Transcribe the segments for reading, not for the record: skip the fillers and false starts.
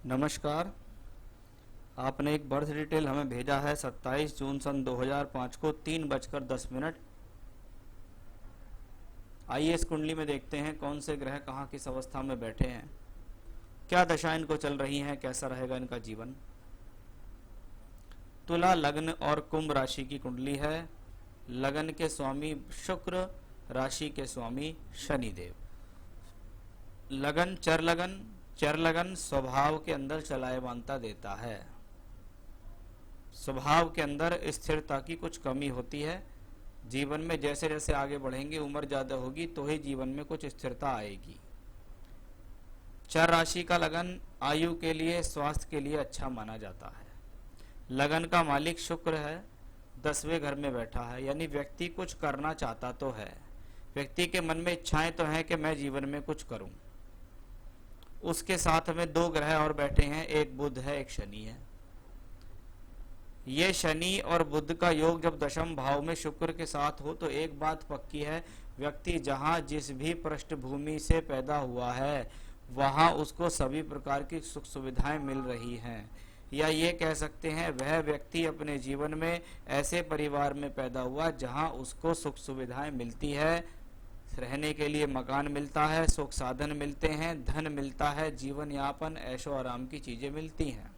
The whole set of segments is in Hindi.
नमस्कार। आपने एक बर्थ डिटेल हमें भेजा है 27 जून सन 2005 को 3:10। आइए इस कुंडली में देखते हैं कौन से ग्रह कहाँ किस अवस्था में बैठे हैं, क्या दशा इनको चल रही हैं, कैसा रहेगा इनका जीवन। तुला लग्न और कुंभ राशि की कुंडली है। लगन के स्वामी शुक्र, राशि के स्वामी शनिदेव। लगन चर लगन स्वभाव के अंदर चलायमानता देता है। स्वभाव के अंदर स्थिरता की कुछ कमी होती है। जीवन में जैसे जैसे आगे बढ़ेंगे, उम्र ज्यादा होगी तो ही जीवन में कुछ स्थिरता आएगी। चर राशि का लगन आयु के लिए, स्वास्थ्य के लिए अच्छा माना जाता है। लगन का मालिक शुक्र है, 10वें घर में बैठा है, यानी व्यक्ति कुछ करना चाहता तो है। व्यक्ति के मन में इच्छाएं तो हैं कि मैं जीवन में कुछ करूं। उसके साथ में 2 ग्रह और बैठे हैं, एक बुध है, एक शनि है। ये शनि और बुध का योग जब दशम भाव में शुक्र के साथ हो तो एक बात पक्की है, व्यक्ति जहां जिस भी पृष्ठभूमि से पैदा हुआ है वहां उसको सभी प्रकार की सुख सुविधाएं मिल रही हैं। या ये कह सकते हैं वह व्यक्ति अपने जीवन में ऐसे परिवार में पैदा हुआ जहां उसको सुख सुविधाएं मिलती है, रहने के लिए मकान मिलता है, सुख साधन मिलते हैं, धन मिलता है, जीवन यापन ऐशो आराम की चीजें मिलती हैं,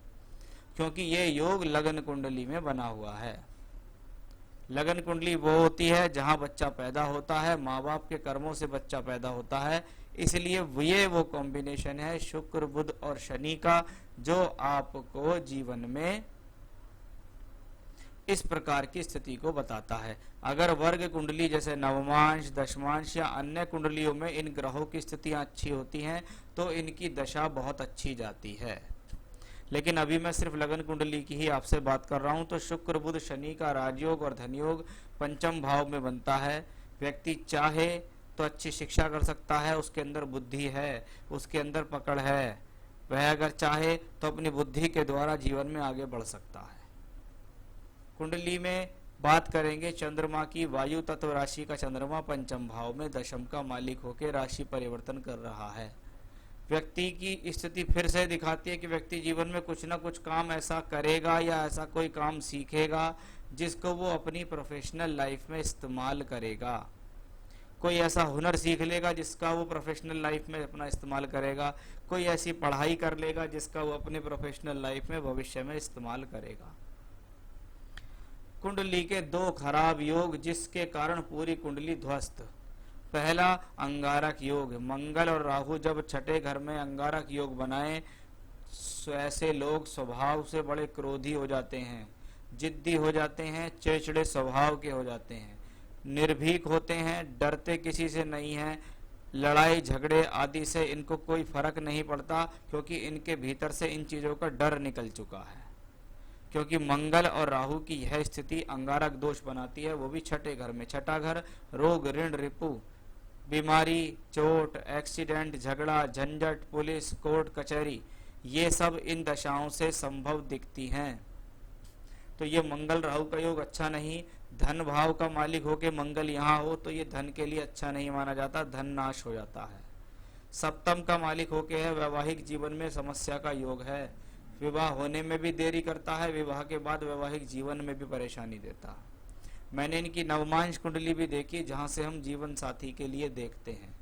क्योंकि ये योग लगन कुंडली में बना हुआ है। लगन कुंडली वो होती है जहां बच्चा पैदा होता है, माँ बाप के कर्मों से बच्चा पैदा होता है। इसलिए ये वो कॉम्बिनेशन है शुक्र बुध और शनि का, जो आपको जीवन में इस प्रकार की स्थिति को बताता है। अगर वर्ग कुंडली जैसे नवमांश, दशमांश या अन्य कुंडलियों में इन ग्रहों की स्थितियां अच्छी होती हैं तो इनकी दशा बहुत अच्छी जाती है। लेकिन अभी मैं सिर्फ लगन कुंडली की ही आपसे बात कर रहा हूं। तो शुक्र बुध शनि का राजयोग और धनयोग पंचम भाव में बनता है। व्यक्ति चाहे तो अच्छी शिक्षा कर सकता है, उसके अंदर बुद्धि है, उसके अंदर पकड़ है। वह अगर चाहे तो अपनी बुद्धि के द्वारा जीवन में आगे बढ़ सकता है। कुंडली में बात करेंगे चंद्रमा की। वायु तत्व राशि का चंद्रमा पंचम भाव में दशम का मालिक होकर राशि परिवर्तन कर रहा है। व्यक्ति की स्थिति फिर से दिखाती है कि व्यक्ति जीवन में कुछ ना कुछ काम ऐसा करेगा या ऐसा कोई काम सीखेगा जिसको वो अपनी प्रोफेशनल लाइफ में इस्तेमाल करेगा। कोई ऐसा हुनर सीख लेगा जिसका वो प्रोफेशनल लाइफ में अपना इस्तेमाल करेगा। कोई ऐसी पढ़ाई कर लेगा जिसका वो अपने प्रोफेशनल लाइफ में भविष्य में इस्तेमाल करेगा। कुंडली के 2 खराब योग जिसके कारण पूरी कुंडली ध्वस्त। पहला अंगारक योग। मंगल और राहु जब छठे घर में अंगारक योग बनाए, ऐसे लोग स्वभाव से बड़े क्रोधी हो जाते हैं, जिद्दी हो जाते हैं, चिड़चिड़े स्वभाव के हो जाते हैं, निर्भीक होते हैं, डरते किसी से नहीं हैं। लड़ाई झगड़े आदि से इनको कोई फर्क नहीं पड़ता, क्योंकि इनके भीतर से इन चीजों का डर निकल चुका है। क्योंकि मंगल और राहु की यह स्थिति अंगारक दोष बनाती है, वो भी छठे घर में। छठा घर रोग, ऋण, रिपु, बीमारी, चोट, एक्सीडेंट, झगड़ा, झंझट, पुलिस, कोर्ट कचहरी, ये सब इन दशाओं से संभव दिखती हैं। तो ये मंगल राहु का योग अच्छा नहीं। धन भाव का मालिक होके मंगल यहाँ हो तो ये धन के लिए अच्छा नहीं माना जाता, धन नाश हो जाता है। सप्तम का मालिक होके है, वैवाहिक जीवन में समस्या का योग है। विवाह होने में भी देरी करता है, विवाह के बाद वैवाहिक जीवन में भी परेशानी देता है। मैंने इनकी नवमांश कुंडली भी देखी, जहां से हम जीवन साथी के लिए देखते हैं।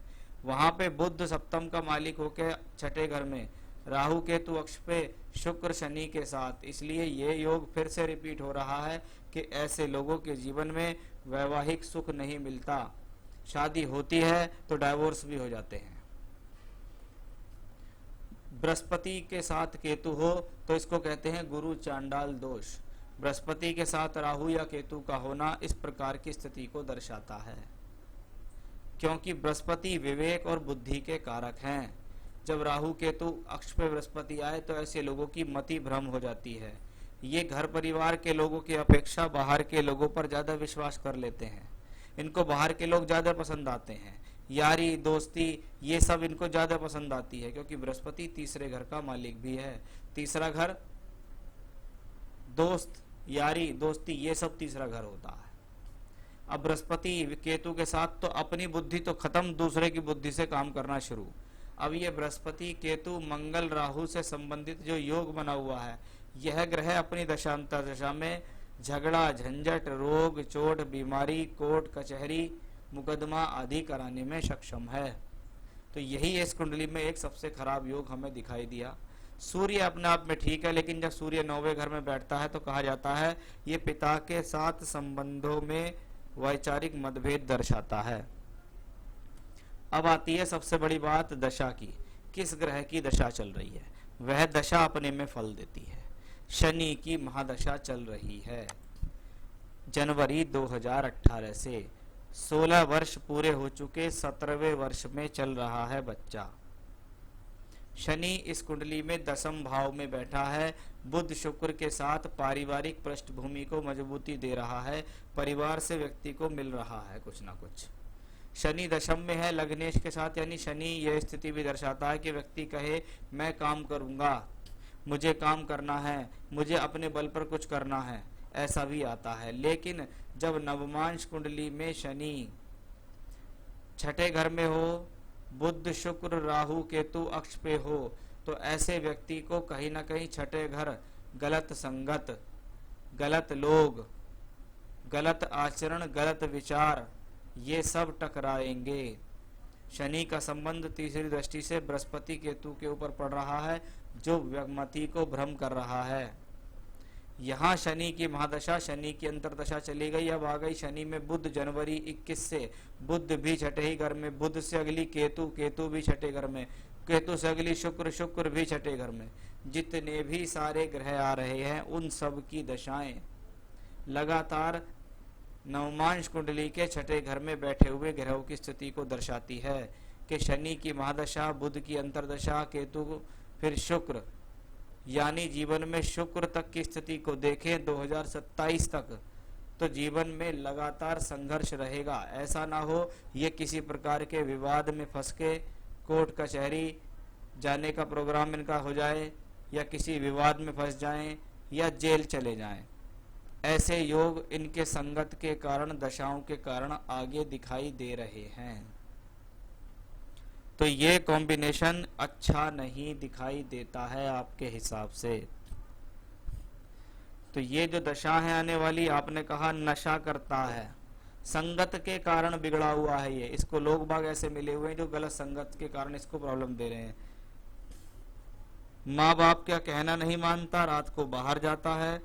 वहां पे बुध सप्तम का मालिक होके छठे घर में, राहु केतु अक्ष पे, शुक्र शनि के साथ। इसलिए ये योग फिर से रिपीट हो रहा है कि ऐसे लोगों के जीवन में वैवाहिक सुख नहीं मिलता। शादी होती है तो डाइवोर्स भी हो जाते हैं। बृहस्पति के साथ केतु हो तो इसको कहते हैं गुरु चांडाल दोष। बृहस्पति के साथ राहु या केतु का होना इस प्रकार की स्थिति को दर्शाता है, क्योंकि बृहस्पति विवेक और बुद्धि के कारक हैं। जब राहु केतु अक्ष पे बृहस्पति आए तो ऐसे लोगों की मति भ्रम हो जाती है। ये घर परिवार के लोगों की अपेक्षा बाहर के लोगों पर ज्यादा विश्वास कर लेते हैं। इनको बाहर के लोग ज्यादा पसंद आते हैं। यारी दोस्ती ये सब इनको ज्यादा पसंद आती है, क्योंकि बृहस्पति तीसरे घर का मालिक भी है। तीसरा घर दोस्त, यारी, दोस्ती ये सब तीसरा घर होता है। अब बृहस्पति केतु के साथ तो अपनी बुद्धि तो खत्म, दूसरे की बुद्धि से काम करना शुरू। अब ये बृहस्पति केतु मंगल राहु से संबंधित जो योग बना हुआ है, यह ग्रह अपनी दशांतर दशा में झगड़ा, झंझट, रोग, चोट, बीमारी, कोर्ट कचहरी, मुकदमा आदि कराने में सक्षम है। तो यही इस कुंडली में एक सबसे खराब योग हमें दिखाई दिया। सूर्य अपने आप में ठीक है, लेकिन जब सूर्य 9वें घर में बैठता है तो कहा जाता है ये पिता के साथ संबंधों में वैचारिक मतभेद दर्शाता है। अब आती है सबसे बड़ी बात दशा की, किस ग्रह की दशा चल रही है, वह दशा अपने में फल देती है। शनि की महादशा चल रही है। जनवरी 2018 से 16 वर्ष पूरे हो चुके 17वें वर्ष में चल रहा है बच्चा। शनि इस कुंडली में 10वें भाव में बैठा है, बुध शुक्र के साथ पारिवारिक पृष्ठभूमि को मजबूती दे रहा है, परिवार से व्यक्ति को मिल रहा है कुछ ना कुछ। शनि दशम में है लग्नेश के साथ, यानी शनि यह स्थिति भी दर्शाता है कि व्यक्ति कहे मैं काम करूंगा, मुझे काम करना है, मुझे अपने बल पर कुछ करना है, ऐसा भी आता है। लेकिन जब नवमांश कुंडली में शनि छठे घर में हो, बुध शुक्र राहु केतु अक्ष पे हो, तो ऐसे व्यक्ति को कहीं ना कहीं छठे घर गलत संगत, गलत लोग, गलत आचरण, गलत विचार, ये सब टकराएंगे। शनि का संबंध तीसरी दृष्टि से बृहस्पति केतु के ऊपर पड़ रहा है, जो व्यक्ति को भ्रम कर रहा है। यहाँ शनि की महादशा, शनि की अंतरदशा चली गई। अब आ गई शनि में बुध जनवरी 21 से, बुध भी छठे ही घर में, बुध से अगली केतु, केतु भी छठे घर में, केतु से अगली शुक्र, शुक्र भी छठे घर में। जितने भी सारे ग्रह आ रहे हैं उन सब की दशाएं लगातार नवमांश कुंडली के छठे घर में बैठे हुए ग्रहों की स्थिति को दर्शाती है कि शनि की महादशा, बुध की अंतरदशा, केतु, फिर शुक्र, यानी जीवन में शुक्र तक की स्थिति को देखें 2027 तक, तो जीवन में लगातार संघर्ष रहेगा। ऐसा ना हो ये किसी प्रकार के विवाद में फंस के कोर्ट कचहरी जाने का प्रोग्राम इनका हो जाए, या किसी विवाद में फंस जाएं, या जेल चले जाएं। ऐसे योग इनके संगत के कारण, दशाओं के कारण आगे दिखाई दे रहे हैं। तो ये कॉम्बिनेशन अच्छा नहीं दिखाई देता है आपके हिसाब से। तो ये जो दशा है आने वाली, आपने कहा नशा करता है, संगत के कारण बिगड़ा हुआ है ये, इसको लोग बाग ऐसे मिले हुए हैं जो गलत संगत के कारण इसको प्रॉब्लम दे रहे हैं। माँ बाप का कहना नहीं मानता, रात को बाहर जाता है,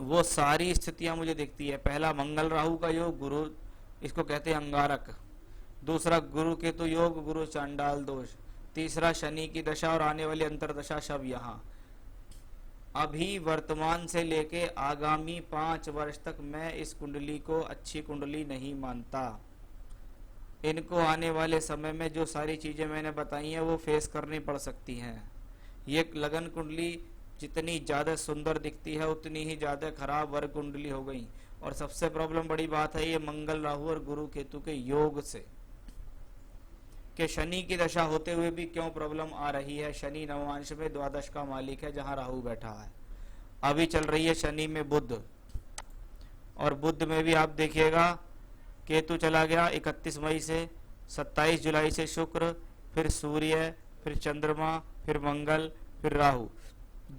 वो सारी स्थितियां मुझे दिखती है। पहला मंगल राहु का योग, गुरु इसको कहते हैं अंगारक। दूसरा गुरु केतु योग, गुरु चांडाल दोष। तीसरा शनि की दशा और आने वाली अंतरदशा सब यहाँ। अभी वर्तमान से लेके आगामी 5 वर्ष तक मैं इस कुंडली को अच्छी कुंडली नहीं मानता। इनको आने वाले समय में जो सारी चीजें मैंने बताई हैं वो फेस करनी पड़ सकती हैं। ये लगन कुंडली जितनी ज्यादा सुंदर दिखती है उतनी ही ज्यादा खराब वर्ग कुंडली हो गई। और सबसे प्रॉब्लम बड़ी बात है ये मंगल राहु और गुरु केतु के योग से, कि शनि की दशा होते हुए भी क्यों प्रॉब्लम आ रही है। शनि नवमांश में द्वादश का मालिक है जहां राहु बैठा है। अभी चल रही है शनि में बुध, और बुध में भी आप देखिएगा केतु चला गया 31 मई से, 27 जुलाई से शुक्र, फिर सूर्य, फिर चंद्रमा, फिर मंगल, फिर राहु।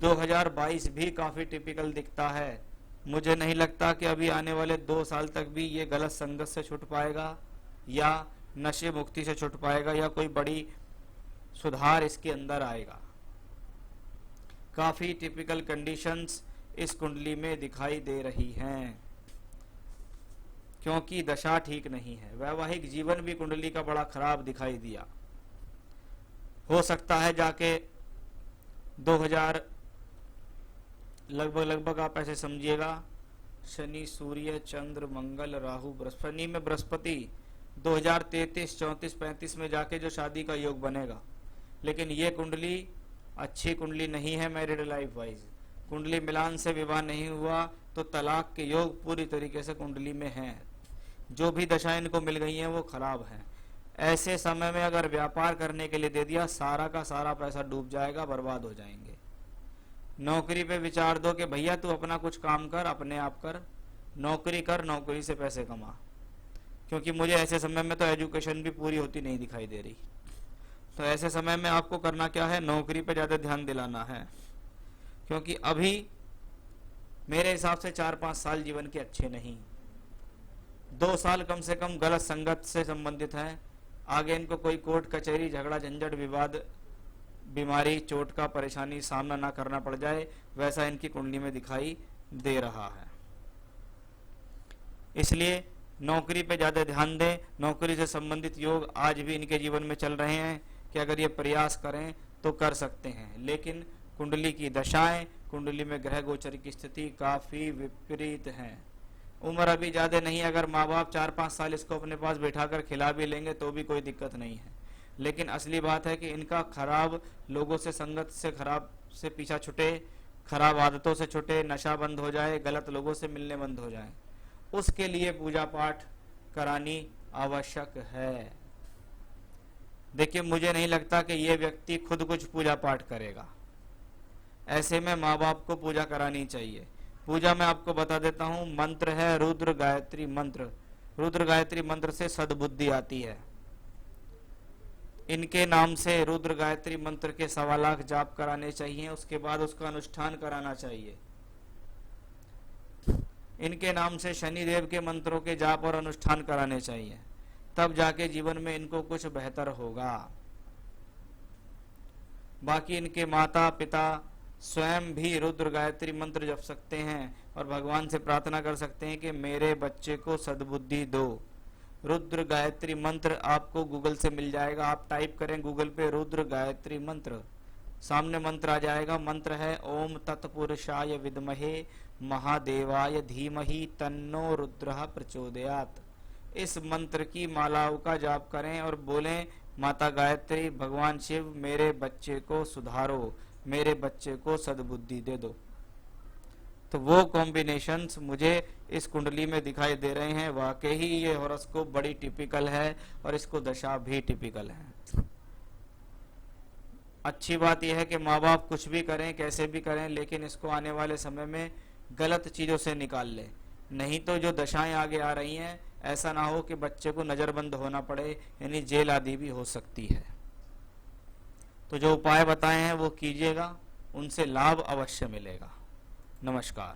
2022 भी काफी टिपिकल दिखता है। मुझे नहीं लगता कि अभी आने वाले 2 साल तक भी ये गलत संगत से छुट पाएगा, या नशे मुक्ति से छुट पाएगा, या कोई बड़ी सुधार इसके अंदर आएगा। काफी टिपिकल कंडीशंस इस कुंडली में दिखाई दे रही हैं, क्योंकि दशा ठीक नहीं है। वैवाहिक जीवन भी कुंडली का बड़ा खराब दिखाई दिया। हो सकता है जाके 2000 लगभग आप ऐसे समझिएगा, शनि, सूर्य, चंद्र, मंगल, राहु, बृहस्पति में बृहस्पति 2033, 34, 35 में जाके जो शादी का योग बनेगा। लेकिन ये कुंडली अच्छी कुंडली नहीं है मैरिड लाइफ वाइज। कुंडली मिलान से विवाह नहीं हुआ तो तलाक के योग पूरी तरीके से कुंडली में हैं। जो भी दशा इनको मिल गई हैं वो खराब हैं। ऐसे समय में अगर व्यापार करने के लिए दे दिया, सारा का सारा पैसा डूब जाएगा, बर्बाद हो जाएंगे। नौकरी पे विचार दो कि भैया तू अपना कुछ काम कर, अपने आप कर, नौकरी कर, नौकरी से पैसे कमा। क्योंकि मुझे ऐसे समय में तो एजुकेशन भी पूरी होती नहीं दिखाई दे रही। तो ऐसे समय में आपको करना क्या है, नौकरी पे ज़्यादा ध्यान दिलाना है, क्योंकि अभी मेरे हिसाब से 4-5 साल जीवन के अच्छे नहीं, 2 साल कम से कम गलत संगत से संबंधित हैं। आगे इनको कोई कोर्ट कचहरी, झगड़ा, झंझट, विवाद, बीमारी, चोट का, परेशानी सामना ना करना पड़ जाए, वैसा इनकी कुंडली में दिखाई दे रहा है। इसलिए नौकरी पे ज़्यादा ध्यान दें। नौकरी से संबंधित योग आज भी इनके जीवन में चल रहे हैं कि अगर ये प्रयास करें तो कर सकते हैं, लेकिन कुंडली की दशाएं, कुंडली में ग्रह गोचर की स्थिति काफ़ी विपरीत हैं। उम्र अभी ज़्यादा नहीं, अगर माँ बाप 4-5 साल इसको अपने पास बैठाकर खिला भी लेंगे तो भी कोई दिक्कत नहीं है, लेकिन असली बात है कि इनका खराब लोगों से संगत से, खराब से पीछा छुटे, खराब आदतों से छुटे, नशा बंद हो जाए, गलत लोगों से मिलने बंद हो जाए, उसके लिए पूजा पाठ करानी आवश्यक है। देखिए, मुझे नहीं लगता कि ये व्यक्ति खुद कुछ पूजा पाठ करेगा, ऐसे में माँ बाप को पूजा करानी चाहिए। पूजा में आपको बता देता हूँ, मंत्र है रुद्र गायत्री मंत्र। रुद्र गायत्री मंत्र से सद्बुद्धि आती है। इनके नाम से रुद्र गायत्री मंत्र के 1.25 लाख जाप कराने चाहिए, उसके बाद उसका अनुष्ठान कराना चाहिए। इनके नाम से शनिदेव के मंत्रों के जाप और अनुष्ठान कराने चाहिए, तब जाके जीवन में इनको कुछ बेहतर होगा। बाकी इनके माता पिता स्वयं भी रुद्र गायत्री मंत्र जप सकते हैं और भगवान से प्रार्थना कर सकते हैं कि मेरे बच्चे को सद्बुद्धि दो। रुद्र गायत्री मंत्र आपको गूगल से मिल जाएगा, आप टाइप करें गूगल पे रुद्र गायत्री मंत्र, सामने मंत्र आ जाएगा। मंत्र है ओम तत्पुरुषाय विद्महे महादेवाय धीमहि तन्नो रुद्रः प्रचोदयात्। इस मंत्र की मालाओं का जाप करें और बोलें, माता गायत्री, भगवान शिव, मेरे बच्चे को सुधारो, मेरे बच्चे को सद्बुद्धि दे दो। तो वो कॉम्बिनेशंस मुझे इस कुंडली में दिखाई दे रहे हैं। वाकई ही ये हॉरोस्कोप बड़ी टिपिकल है और इसको दशा भी टिपिकल है। अच्छी बात यह है कि माँ बाप कुछ भी करें, कैसे भी करें, लेकिन इसको आने वाले समय में गलत चीज़ों से निकाल लें, नहीं तो जो दशाएं आगे आ रही हैं, ऐसा ना हो कि बच्चे को नज़रबंद होना पड़े, यानी जेल आदि भी हो सकती है। तो जो उपाय बताए हैं वो कीजिएगा, उनसे लाभ अवश्य मिलेगा। नमस्कार।